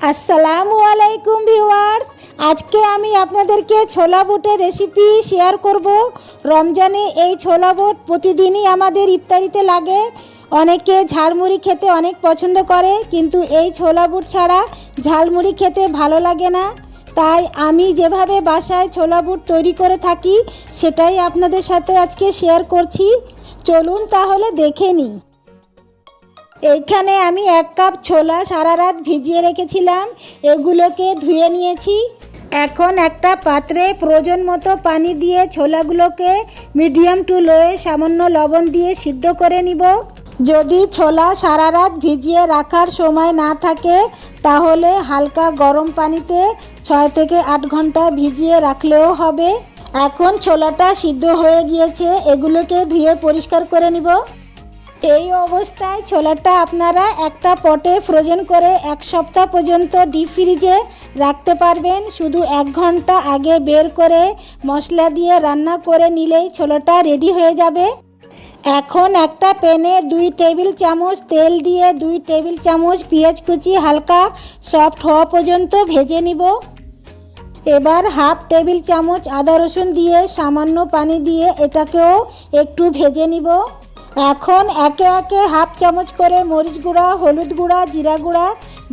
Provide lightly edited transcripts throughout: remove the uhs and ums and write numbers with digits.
আসসালামু আলাইকুম ভিউয়ার্স, আজকে আমি আপনাদেরকে ছোলা বুটের রেসিপি শেয়ার করব। রমজানে এই ছোলা বুট প্রতিদিনই আমাদের ইফতারিতে লাগে। অনেকে ঝালমুড়ি খেতে অনেক পছন্দ করে, কিন্তু এই ছোলা বুট ছাড়া ঝালমুড়ি খেতে ভালো লাগে না। তাই আমি যেভাবে বাসায় ছোলা বুট তৈরি করে থাকি সেটাই আপনাদের সাথে আজকে শেয়ার করছি। চলুন তাহলে দেখে নিই। এইখানে আমি 1 কাপ ছোলা সারা রাত ভিজিয়ে রেখেছিলাম, এগুলোকে ধুয়ে নিয়েছি। এখন একটা পাত্রে প্রয়োজন মতো পানি দিয়ে ছোলাগুলোকে মিডিয়াম টু লোয়ে সামান্য লবণ দিয়ে সিদ্ধ করে নিব। যদি ছোলা সারা রাত ভিজিয়ে রাখার সময় না থাকে তাহলে হালকা গরম পানিতে 6 থেকে 8 ঘন্টা ভিজিয়ে রাখলেও হবে। এখন ছোলাটা সিদ্ধ হয়ে গিয়েছে, এগুলোকে ধুয়ে পরিষ্কার করে নিব। এই অবস্থায় ছোলাটা আপনারা একটা পটে ফ্রোজেন করে 1 সপ্তাহ পর্যন্ত ডিপ ফ্রিজে রাখতে পারবেন। শুধু 1 ঘন্টা আগে বের করে মশলা দিয়ে রান্না করে নিলেই ছোলাটা রেডি হয়ে যাবে। এখন একটা প্যানে 2 টেবিল চামচ তেল দিয়ে 2 টেবিল চামচ পেঁয়াজ কুচি হালকা সফট হওয়া পর্যন্ত ভেজে নিব। এবার হাফ টেবিল চামচ আদা রসুন দিয়ে সামান্য পানি দিয়ে এটাকেও একটু ভেজে নিব। এখন একে একে হাফ চামচ করে মরিচ গুঁড়া, হলুদ গুঁড়া, জিরা গুঁড়া,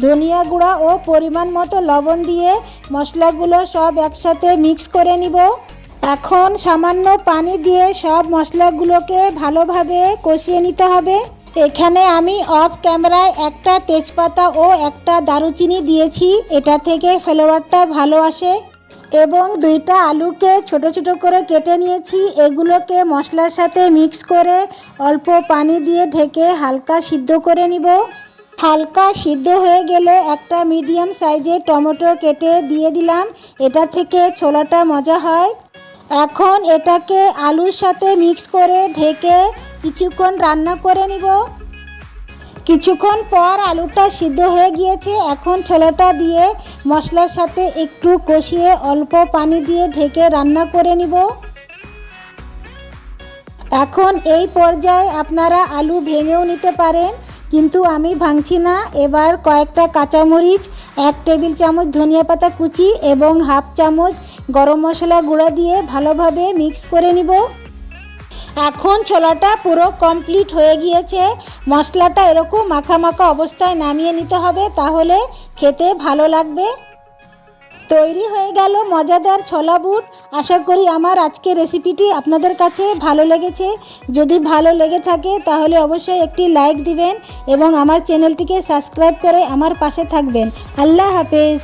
ধনিয়া গুঁড়া ও পরিমাণ মতো লবণ দিয়ে মশলাগুলো সব একসাথে মিক্স করে নিব। এখন সামান্য পানি দিয়ে সব মশলাগুলোকে ভালোভাবে কষিয়ে নিতে হবে। এখানে আমি অফ ক্যামেরায় একটা তেজপাতা ও একটা দারুচিনি দিয়েছি, এটা থেকে ফ্লেভারটা ভালো আসে। এবং 2টা আলুকে ছোট ছোট করে কেটে নিয়েছি, এগুলোকে মশলার সাথে মিক্স করে অল্প পানি দিয়ে ঢেকে হালকা সিদ্ধ করে নিব। হালকা সিদ্ধ হয়ে গেলে একটা মিডিয়াম সাইজের টমেটো কেটে দিয়ে দিলাম, এটা থেকে ছোলাটা মজা হয়। এখন এটাকে আলুর সাথে মিক্স করে ঢেকে কিছুক্ষণ রান্না করে নিব। কিছুক্ষণ পর আলুটা সিদ্ধ হয়ে গিয়েছে, এখন ছোলাটা দিয়ে মশলার সাথে একটু কষিয়ে অল্প পানি দিয়ে ঢেকে রান্না করে নিব। এখন এই পর্যায়ে আপনারা আলু ভেঙেও নিতে পারেন, কিন্তু আমি ভাঙছি না। এবার কয়েকটা কাঁচামরিচ, 1 টেবিল চামচ ধনিয়া পাতা কুচি এবং হাফ চামচ গরম মশলা গুঁড়া দিয়ে ভালোভাবে মিক্স করে নিব। এখন ছোলাটা পুরো কমপ্লিট হয়ে গিয়েছে। মশলাটা এরকম মাখা মাখা অবস্থায় নামিয়ে নিতে হবে, তাহলে খেতে ভালো লাগবে। তৈরি হয়ে গেল মজাদার ছোলা বুট। আশা করি আমার আজকের রেসিপিটি আপনাদের কাছে ভালো লেগেছে। যদি ভালো লেগে থাকে তাহলে অবশ্যই একটি লাইক দিবেন এবং আমার চ্যানেলটিকে সাবস্ক্রাইব করে আমার পাশে থাকবেন। আল্লাহ হাফেজ।